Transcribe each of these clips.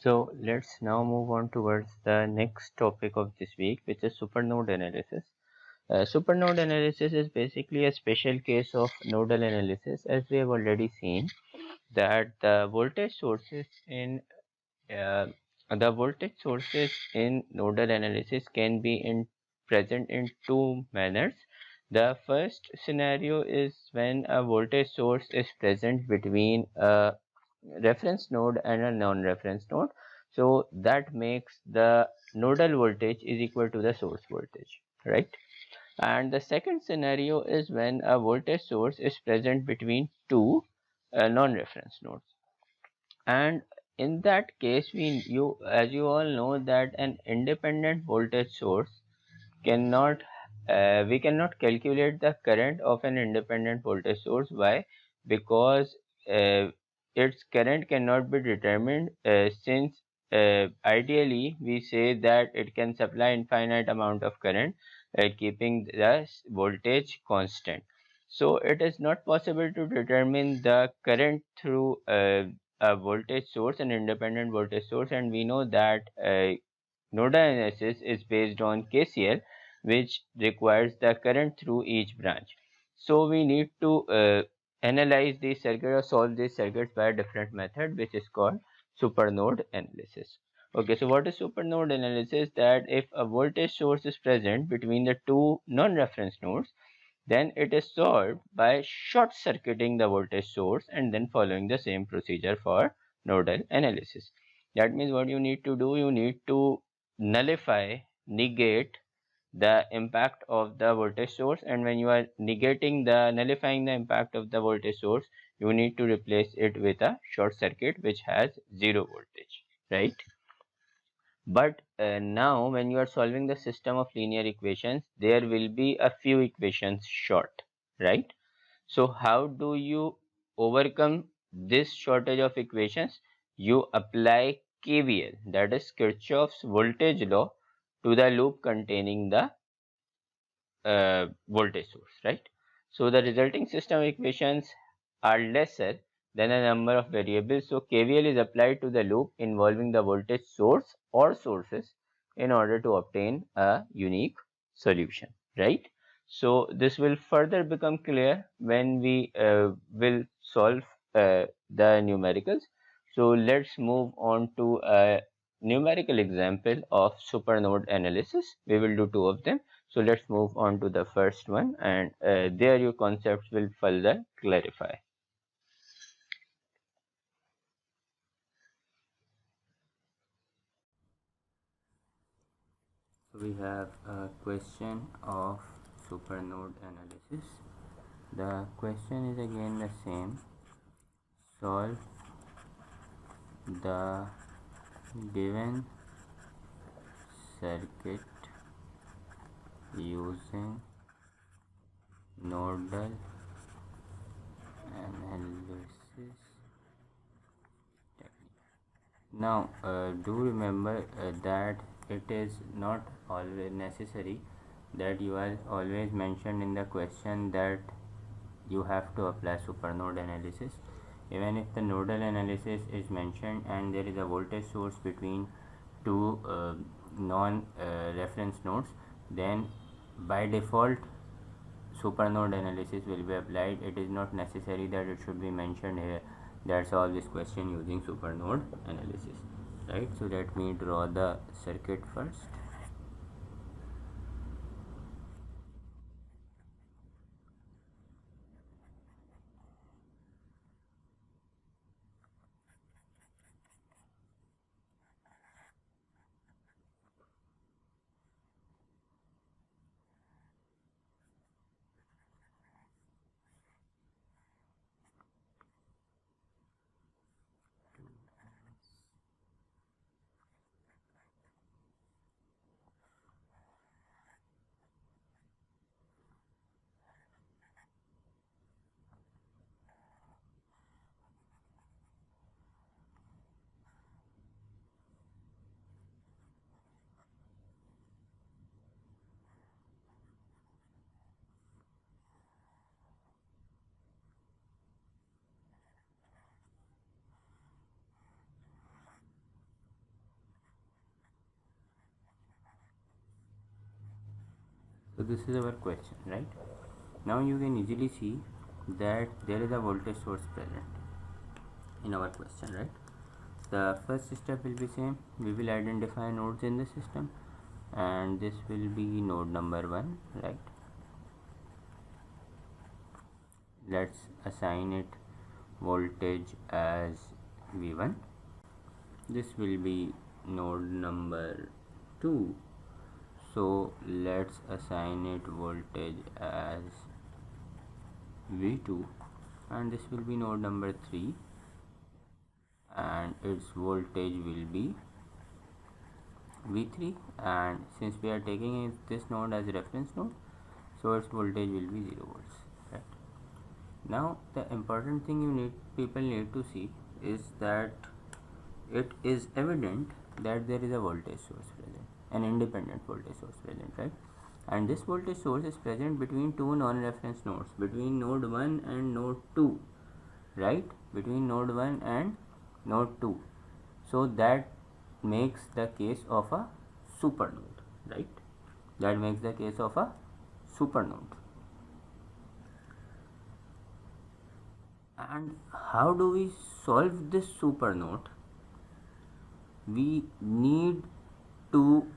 So let's now move on towards the next topic of this week, which is supernode analysis. Supernode analysis is basically a special case of nodal analysis, as we have already seen that uh, the voltage sources in nodal analysis can be present in two manners. The first scenario is when a voltage source is present between a reference node and a non-reference node. So that makes the nodal voltage is equal to the source voltage, right? And the second scenario is when a voltage source is present between two non-reference nodes. And in that case, as you all know, that an independent voltage source cannot we cannot calculate the current of an independent voltage source. Why? Because its current cannot be determined, since ideally we say that it can supply infinite amount of current, keeping the voltage constant. So it is not possible to determine the current through a voltage source, an independent voltage source, and we know that nodal analysis is based on KCL, which requires the current through each branch. So we need to analyze these circuits or solve these circuits by a different method, which is called supernode analysis. Okay, so what is supernode analysis? That if a voltage source is present between the two non-reference nodes, then it is solved by short circuiting the voltage source and then following the same procedure for nodal analysis. That means what you need to do, you need to negate the impact of the voltage source, and when you are nullifying the impact of the voltage source, you need to replace it with a short circuit which has zero voltage, right? But now when you are solving the system of linear equations, there will be a few equations short, right? So how do you overcome this shortage of equations? You apply KVL, that is Kirchhoff's voltage law, to the loop containing the voltage source, right? So the resulting system equations are lesser than a number of variables. So KVL is applied to the loop involving the voltage source or sources in order to obtain a unique solution, right? So this will further become clear when we will solve the numericals. So let's move on to a numerical example of supernode analysis. We will do two of them. So let's move on to the first one, and there your concepts will further clarify. So we have a question of supernode analysis. The question is again the same. Solve the given circuit using nodal analysis technique. Now do remember that it is not always necessary that you are always mentioned in the question that you have to apply supernode analysis. Even if the nodal analysis is mentioned and there is a voltage source between two non-reference nodes, then by default supernode analysis will be applied. It is not necessary that it should be mentioned here that solve this question using supernode analysis, right? So let me draw the circuit first. So this is our question, right? Now you can easily see that there is a voltage source present in our question, right? The first step will be same. We will identify nodes in the system, and this will be node number 1, right? Let's assign it voltage as V1. This will be node number 2, so let's assign it voltage as V2, and this will be node number 3, and its voltage will be V3, and since we are taking this node as reference node, so its voltage will be 0 volts, right? Now the important thing people need to see is that it is evident that there is a voltage source present, an independent voltage source present, right? And this voltage source is present between two non-reference nodes, between node 1 and node 2, right? Between node 1 and node 2. So that makes the case of a supernode, right? That makes the case of a supernode. And how do we solve this supernode? We need to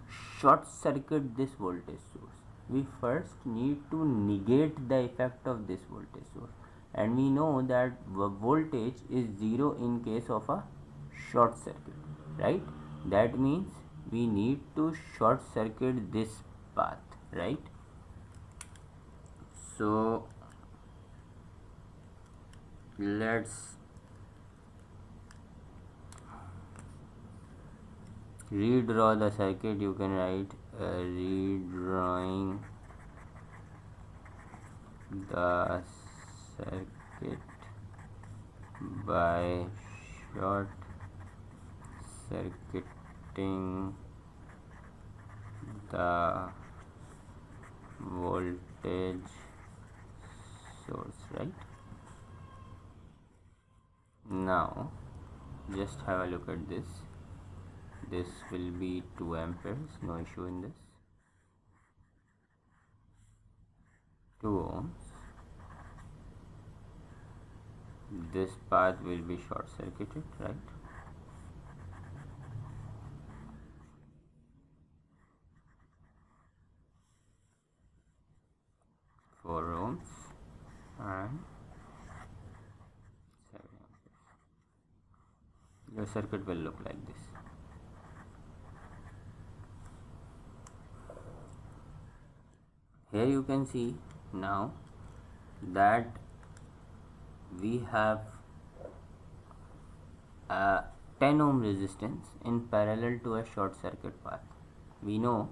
short circuit this voltage source. We first need to negate the effect of this voltage source, and we know that voltage is 0 in case of a short circuit, right? That means we need to short circuit this path, right? So let's redraw the circuit. You can write redrawing the circuit by short circuiting the voltage source, right? Now just have a look at this. This will be 2 amperes, no issue in this. 2 ohms. This path will be short circuited, right? Four ohms and 7 amperes. Your circuit will look like this. Here you can see now that we have a 10 ohm resistance in parallel to a short circuit path. We know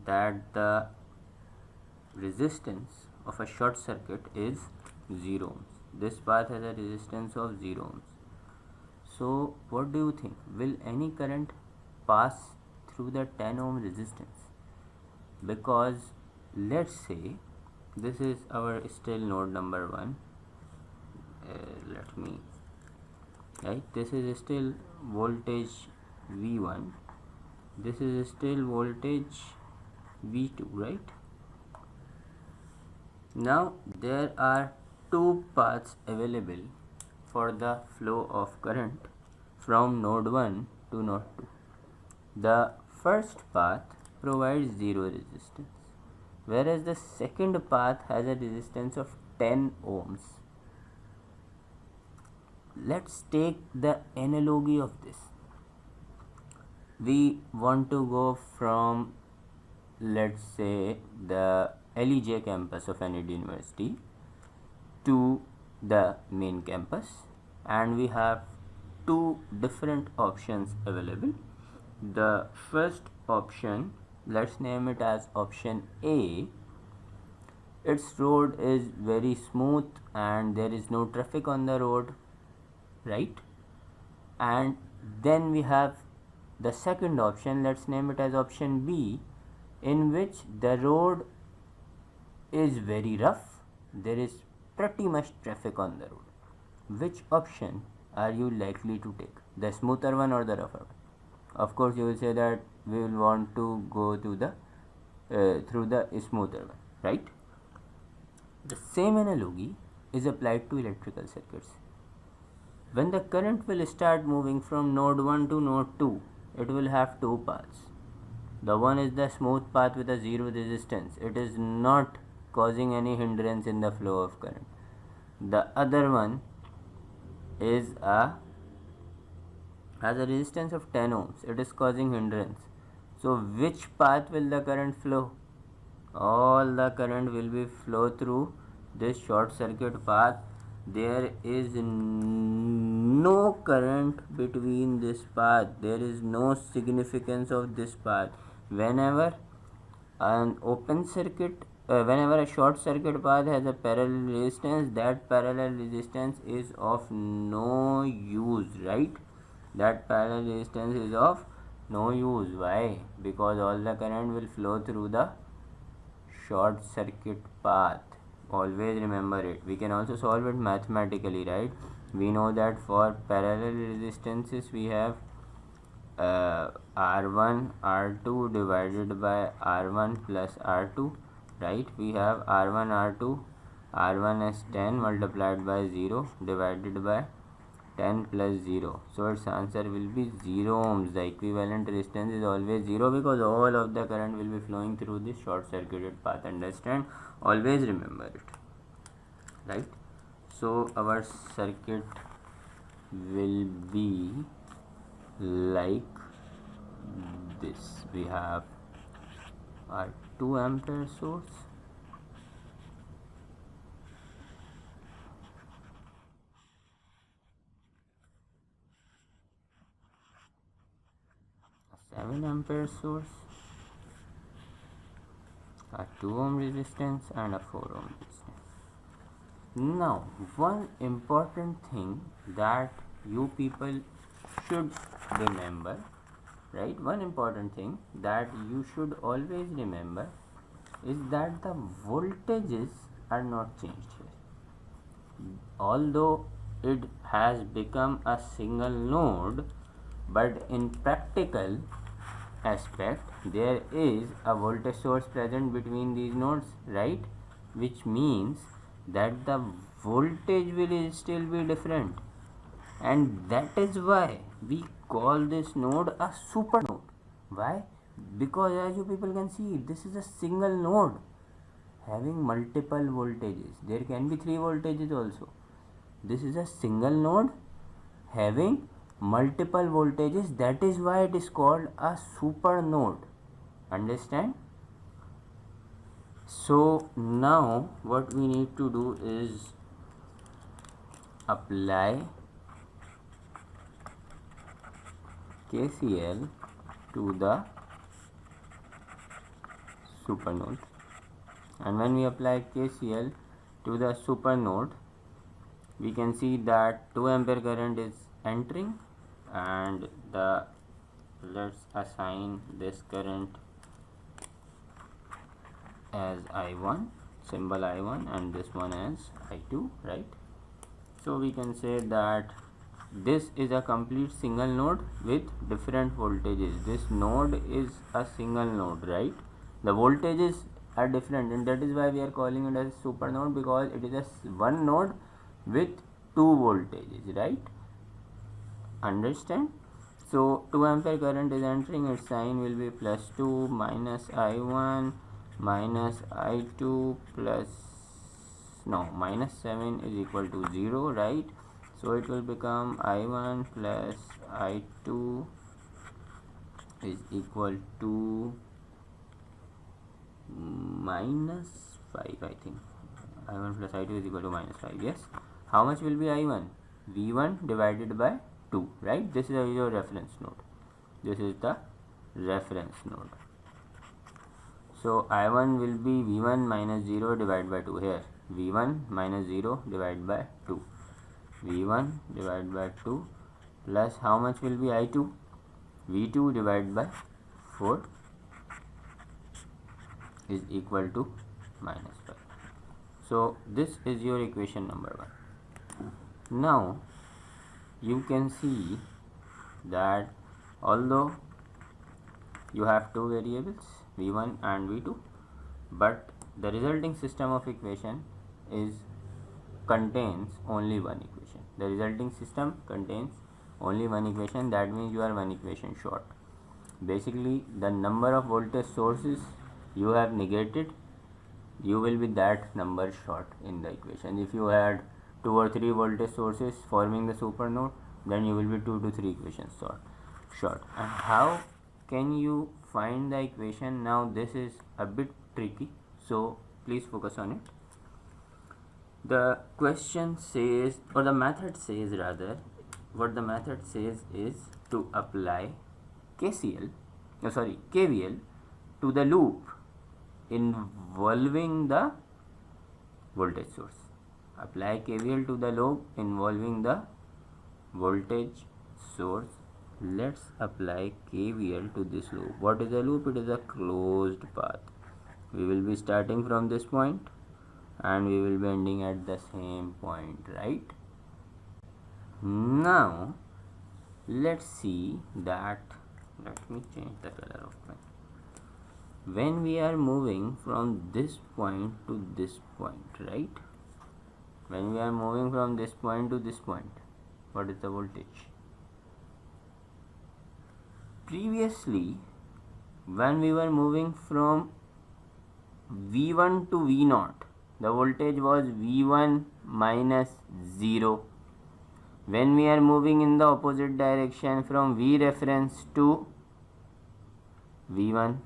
that the resistance of a short circuit is 0 ohms. This path has a resistance of 0 ohms. So what do you think? Will any current pass through the 10 ohm resistance? Because let's say this is our still node number 1. Let me right, this is still voltage V1, this is still voltage V2, right? Now there are two paths available for the flow of current from node 1 to node 2. The first path provides 0 resistance, whereas the second path has a resistance of 10 ohms. Let's take the analogy of this. We want to go from, let's say, the LEJ campus of an university to the main campus, and we have two different options available. The first option, let's name it as option A. Its road is very smooth and there is no traffic on the road, right? And then we have the second option, let's name it as option B, in which the road is very rough, there is pretty much traffic on the road. Which option are you likely to take, the smoother one or the rougher one? Of course you will say that we will want to go to the through the smoother one, right? The same analogy is applied to electrical circuits. When the current will start moving from node 1 to node 2, it will have two paths. The one is the smooth path with a zero resistance. It is not causing any hindrance in the flow of current. The other one is has a resistance of 10 ohms. It is causing hindrance. So which path will the current flow? All the current will be flow through this short circuit path. There is no current between this path. There is no significance of this path. Whenever an open circuit whenever a short circuit path has a parallel resistance, that parallel resistance is of no use, right? That parallel resistance is of no use. Why? Because all the current will flow through the short circuit path. Always remember it. We can also solve it mathematically, right? We know that for parallel resistances we have R1 R2 divided by R1 plus R2, right? We have R1 R2, R1 as 10 multiplied by 0 divided by 10 plus 0. So its answer will be 0 ohms. The equivalent resistance is always 0 because all of the current will be flowing through this short circuited path. Understand? Always remember it, right? So our circuit will be like this. We have our 2 ampere source, a 7 ampere source, a 2 ohm resistance and a 4 ohm resistance. Now one important thing that you people should remember, right? One important thing that you should always remember is that the voltages are not changed here. Although it has become a single node, but in practical aspect there is a voltage source present between these nodes, right? Which means that the voltage will still be different, and that is why we call this node a supernode. Why? Because as you people can see, this is a single node having multiple voltages. There can be 3 voltages also. This is a single node having multiple voltages. That is why it is called a supernode. Understand? So now what we need to do is apply KCL to the supernode, and when we apply KCL to the supernode, we can see that 2 ampere current is entering, and let's assign this current as I1, symbol I1, and this one as I2, right? So we can say that this is a complete single node with different voltages. This node is a single node, right? The voltages are different, and that is why we are calling it as supernode, because it is a one node with 2 voltages, right? Understand? So 2 ampere current is entering, its sign will be +2 minus I1 minus I2 plus minus 7 is equal to 0, right? So it will become I1 plus I2 is equal to minus 5, I think. I1 plus I2 is equal to minus 5, yes. How much will be I1? V1 divided by 2, right? This is your reference node. This is the reference node. So I1 will be V1 minus 0 divided by 2 here. V1 minus 0 divided by 2. V1 divided by 2 plus how much will be I2? V2 divided by 4 is equal to minus 5. So this is your equation number 1. Now you can see that although you have two variables V1 and V2, but the resulting system of equation contains only one equation. The resulting system contains only one equation. That means you are one equation short. Basically, the number of voltage sources you have negated, you will be that number short in the equation. If you had 2 or 3 voltage sources forming the supernode, then you will be 2 to 3 equations short. And how can you find the equation? Now this is a bit tricky, so please focus on it. The question says, or the method says rather, what the method says is to apply KVL to the loop involving the voltage source. Apply KVL to the loop involving the voltage source. Let's apply KVL to this loop. What is a loop? It is a closed path. We will be starting from this point and we will be ending at the same point, right? Now let's see that. Let me change the color of pen. When we are moving from this point to this point, right? When we are moving from this point to this point, what is the voltage? Previously, when we were moving from V1 to V0, the voltage was V1 minus 0. When we are moving in the opposite direction from V reference to V1,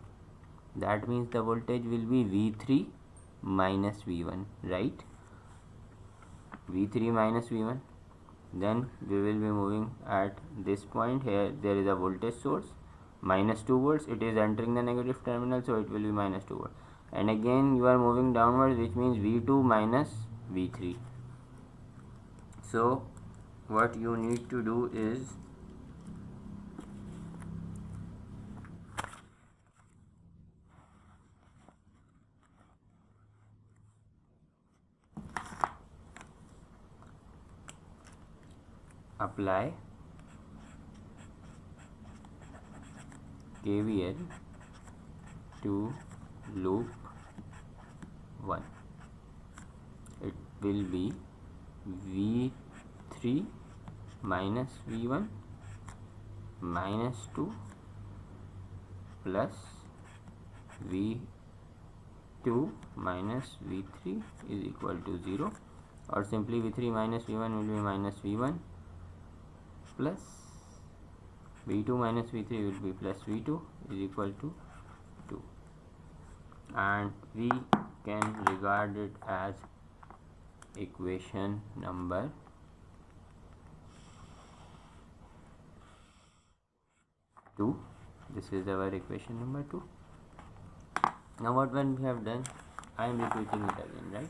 that means the voltage will be V3 minus V1, right? V3 minus V1. Then we will be moving at this point. Here there is a voltage source minus 2 volts. It is entering the negative terminal, so it will be minus 2 volts. And again you are moving downwards, which means V2 minus V3. So what you need to do is apply KVL to loop 1. It will be V3 minus V1 minus 2 plus V2 minus V3 is equal to 0, or simply V3 minus V1 will be minus V1 plus V2 minus V3 will be plus V2 is equal to 2, and we can regard it as equation number 2. This is our equation number 2. Now what when we have done, I am repeating it again, right?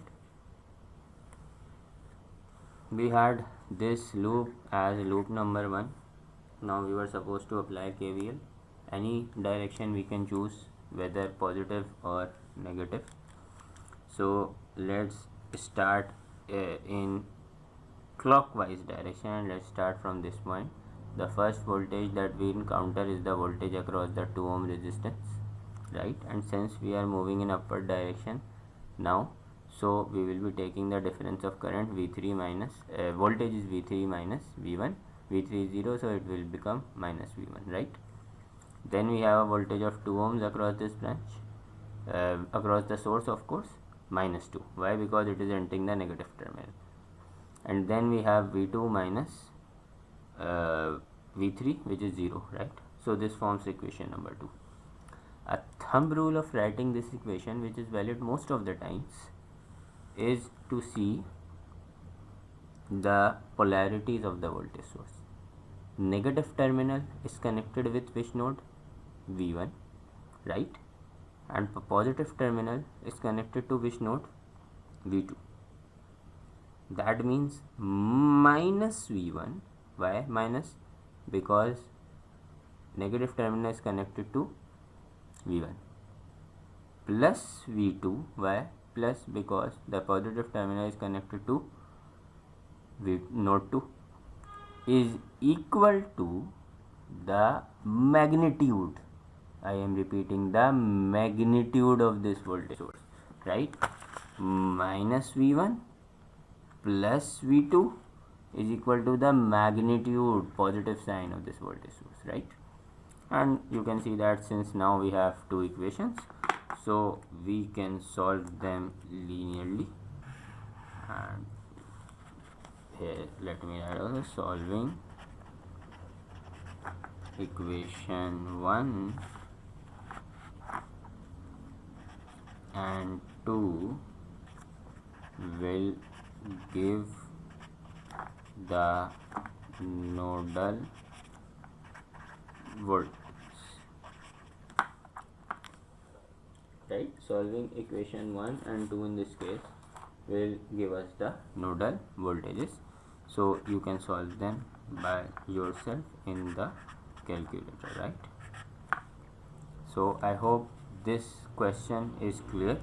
We had this loop as loop number 1. Now we were supposed to apply KVL. Any direction we can choose, whether positive or negative. So let's start in clockwise direction, and let's start from this point. The first voltage that we encounter is the voltage across the 2 ohm resistance, right? And since we are moving in upward direction now, so we will be taking the difference of current V3 minus voltage is V3 minus V1. V3 is 0, so it will become minus V1, right? Then we have a voltage of 2 ohms across this branch, across the source, of course, minus 2. Why? Because it is entering the negative terminal. And then we have V2 minus V3, which is 0, right? So this forms equation number 2. A thumb rule of writing this equation, which is valid most of the times, is to see the polarities of the voltage source. Negative terminal is connected with which node? V1, right? And positive terminal is connected to which node? V2. That means minus V1. Why minus? Because negative terminal is connected to V1. Plus V2. Why? Plus because the positive terminal is connected to node 2, is equal to the magnitude. I am repeating, the magnitude of this voltage source. right? Minus V1 plus V2 is equal to the magnitude, positive sign of this voltage source, right? And you can see that since now we have two equations, so we can solve them linearly. And here let me write also solving equation 1 and 2 will give the nodal voltage, right? Solving equation 1 and 2 in this case will give us the nodal voltages, so you can solve them by yourself in the calculator, right? So I hope this question is clear,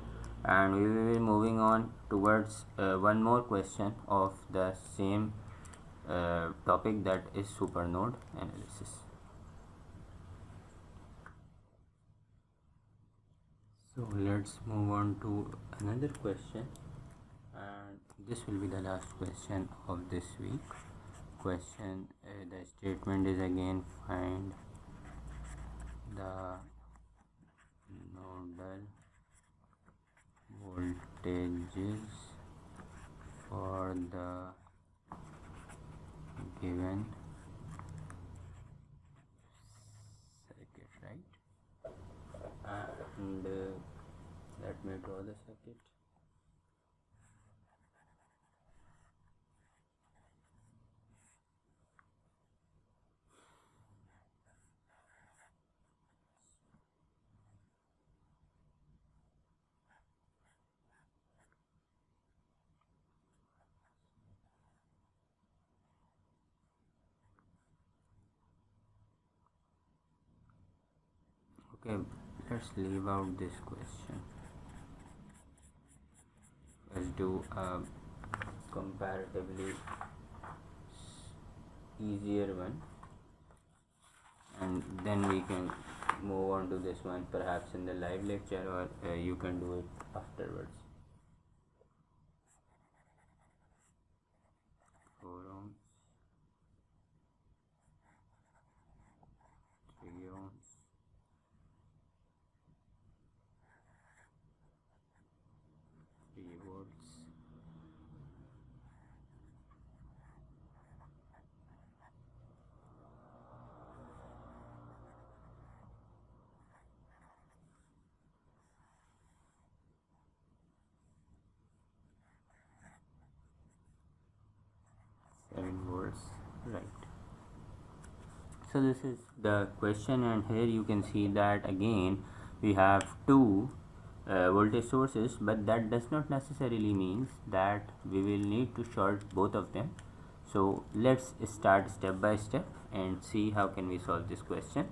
and we will be moving on towards one more question of the same topic, that is supernode analysis. So let's move on to another question, and this will be the last question of this week. Question, the statement is again find the nodal voltages for the given circuit, right? And let me draw the circuit. Okay, let's leave out this question. Let's do a comparatively easier one, and then we can move on to this one perhaps in the live lecture, or you can do it afterwards. 4 ohms, 3 ohms, 3 volts, 7 volts, right? So this is the question, and here you can see that again we have two voltage sources, but that does not necessarily means that we will need to short both of them. So let's start step by step and see how can we solve this question.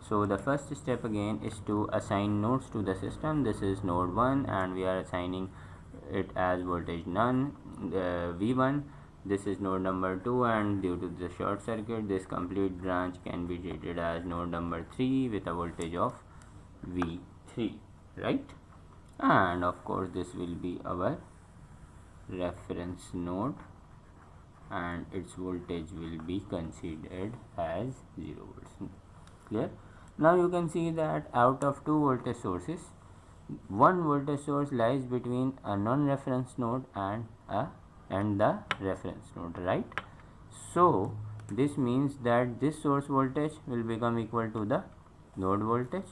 So the first step again is to assign nodes to the system. This is node 1 and we are assigning it as voltage none, V1. This is node number 2, and due to the short circuit this complete branch can be treated as node number 3 with a voltage of V3, right? And of course this will be our reference node, and its voltage will be considered as 0 volts. Clear? Now you can see that out of two voltage sources, one voltage source lies between a non-reference node and the reference node, right? So this means that this source voltage will become equal to the node voltage,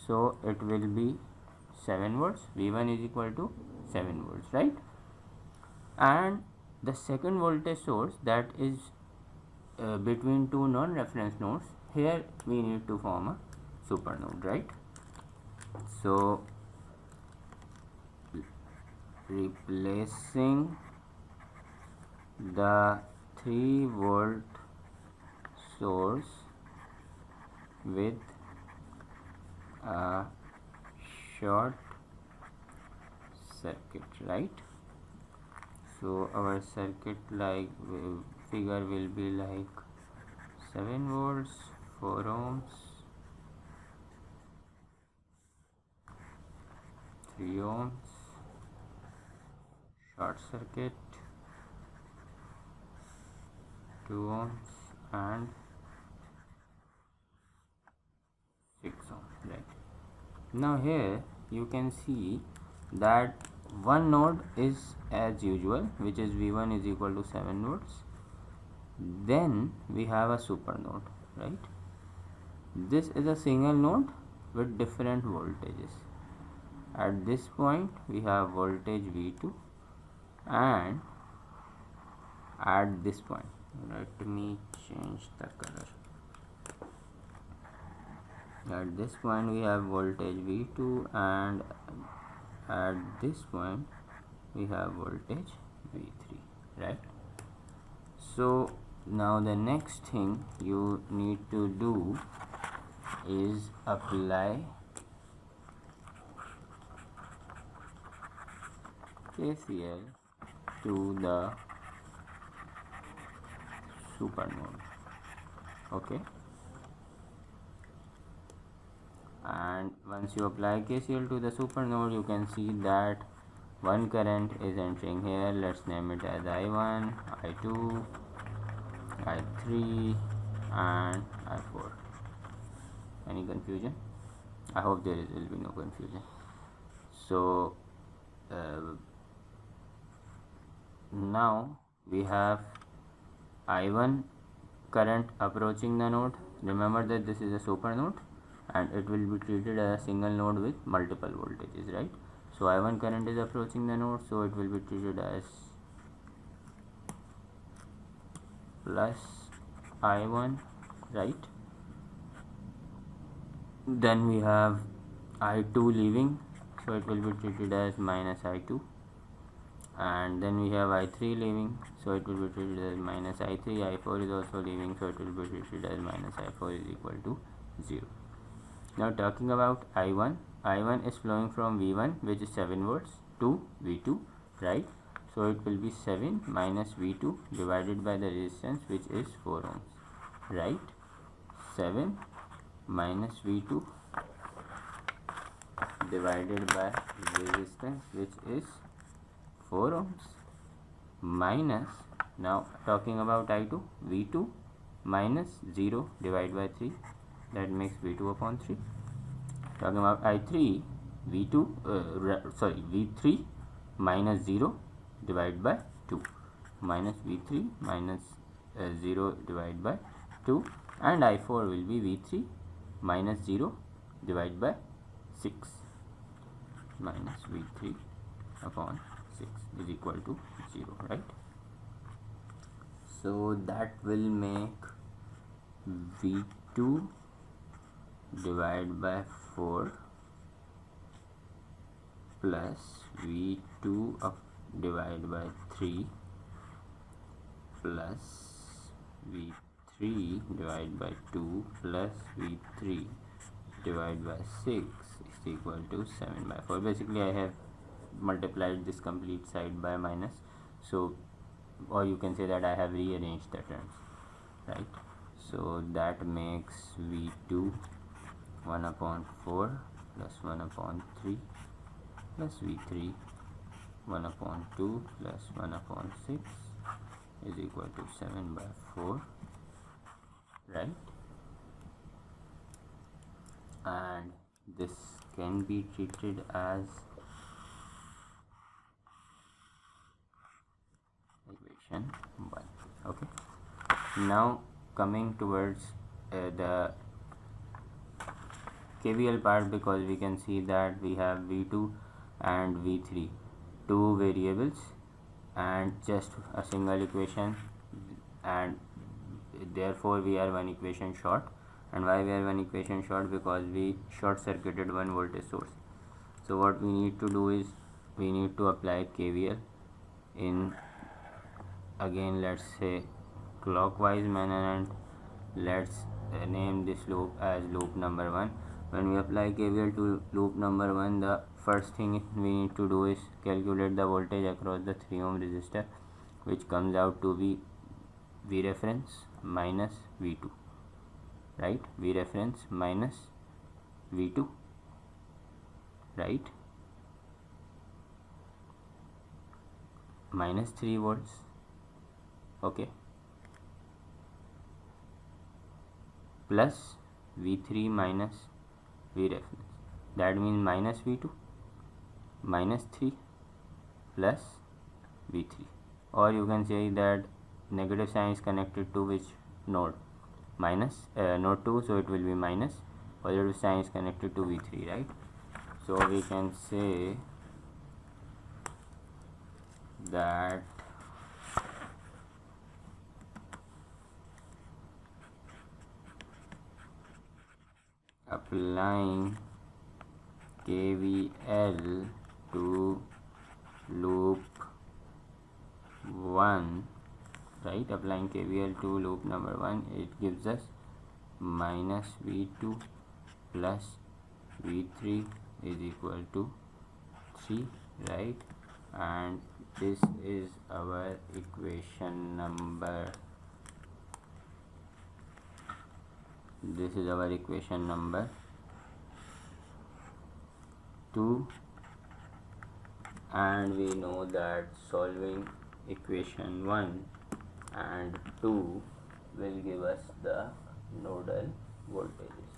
so it will be 7 volts. V1 is equal to 7 volts, right? And the second voltage source, that is between two non-reference nodes, here we need to form a supernode, right? So replacing the 3 volt source with a short circuit, right? So our circuit figure will be like 7 volts, 4 ohms, 3 ohms, short circuit 2 ohms and 6 ohms, right? Now here you can see that one node is as usual, which is V1 is equal to 7 volts. Then we have a supernode, right? This is a single node with different voltages. At this point we have voltage V2, and at this point, let me change the color. At this point we have voltage V2, and at this point we have voltage V3, right? So now the next thing you need to do is apply KCL to the supernode, okay? And once you apply KCL to the supernode, you can see that one current is entering here. Let's name it as I1, I2, I3 and I4. Any confusion? I hope there will be no confusion. So now we have I1 current approaching the node. Remember that this is a supernode and it will be treated as a single node with multiple voltages, right? So I1 current is approaching the node, so it will be treated as plus I1, right? Then we have I2 leaving, so it will be treated as minus I2, and then we have I3 leaving, so it will be treated as minus I3. I4 is also leaving, so it will be treated as minus I4 is equal to 0. Now talking about I1, I1 is flowing from V1, which is 7 volts, to V2, right? So it will be 7 minus V2 divided by the resistance, which is 4 ohms, right? 7 minus V2 divided by resistance, which is 4 ohms, minus, now talking about I2, V2 minus 0 divided by 3, that makes V2 upon 3. Talking about I3, V3 minus 0 divided by 2, minus V3 minus 0 divided by 2, and I4 will be V3 minus 0 divided by 6, minus V3 upon 6 is equal to 0, right? So that will make V2 divided by 4 plus V2 divided by 3 plus V3 divided by 2 plus V3 divided by 6 is equal to 7 by 4. Basically I have multiplied this complete side by minus, so, or you can say that I have rearranged the terms, right? So that makes V2 1 upon 4 plus 1 upon 3 plus V3 1 upon 2 plus 1 upon 6 is equal to 7 by 4, right? And this can be treated as equation 1, okay? Now coming towards the KVL part, because we can see that we have V2 and V3, two variables and just a single equation, and therefore we are one equation short. And why we are one equation short? Because we short circuited one voltage source. So what we need to do is we need to apply KVL in, again let's say, clockwise manner, and let's name this loop as loop number 1. When we apply KVL to loop number 1, the first thing we need to do is calculate the voltage across the 3 ohm resistor, which comes out to be V reference minus V2, right? V reference minus V2, right? minus 3 volts, okay, plus V3 minus V reference, that means minus V2 minus 3 plus V3, or you can say that negative sign is connected to which node, minus node 2, so it will be minus, positive sign is connected to V3, right? So we can say that applying KVL to loop 1, right, applying KVL to loop number 1, it gives us minus V2 plus V3 is equal to 3, right? And this is our equation number 2, and we know that solving equation 1 and 2 will give us the nodal voltages.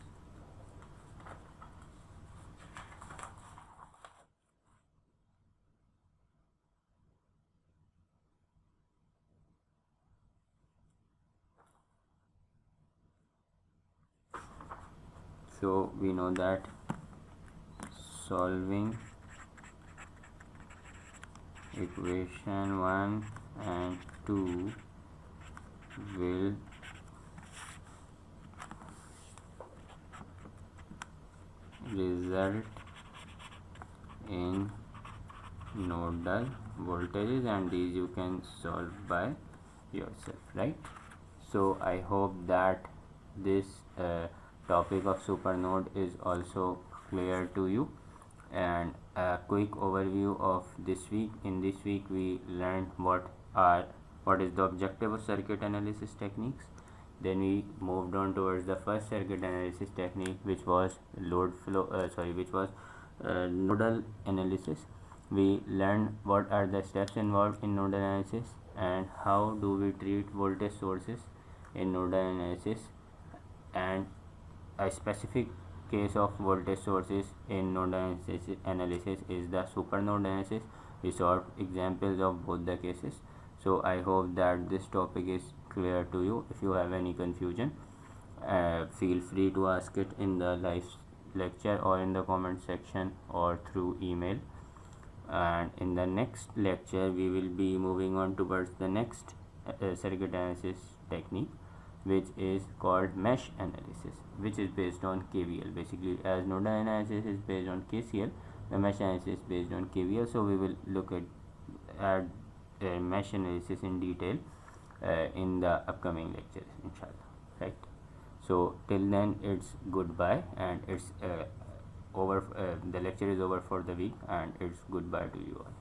So we know that solving equation 1 and 2 will result in nodal voltages, and these you can solve by yourself, right? So I hope that this topic of supernode is also clear to you. And a quick overview of this week. In this week we learned what is the objective of circuit analysis techniques. Then we moved on towards the first circuit analysis technique, which was nodal analysis. We learned what are the steps involved in nodal analysis and how do we treat voltage sources in nodal analysis, and a specific case of voltage sources in nodal analysis is the supernode analysis. We solved examples of both the cases. So I hope that this topic is clear to you. If you have any confusion, feel free to ask it in the live lecture or in the comment section or through email. And in the next lecture we will be moving on towards the next circuit analysis technique, which is called mesh analysis, which is based on KVL. Basically, as nodal analysis is based on KCL, the mesh analysis is based on KVL. So we will look at mesh analysis in detail in the upcoming lectures, inshallah, right? So till then, it's goodbye, and it's over. The lecture is over for the week, and it's goodbye to you all.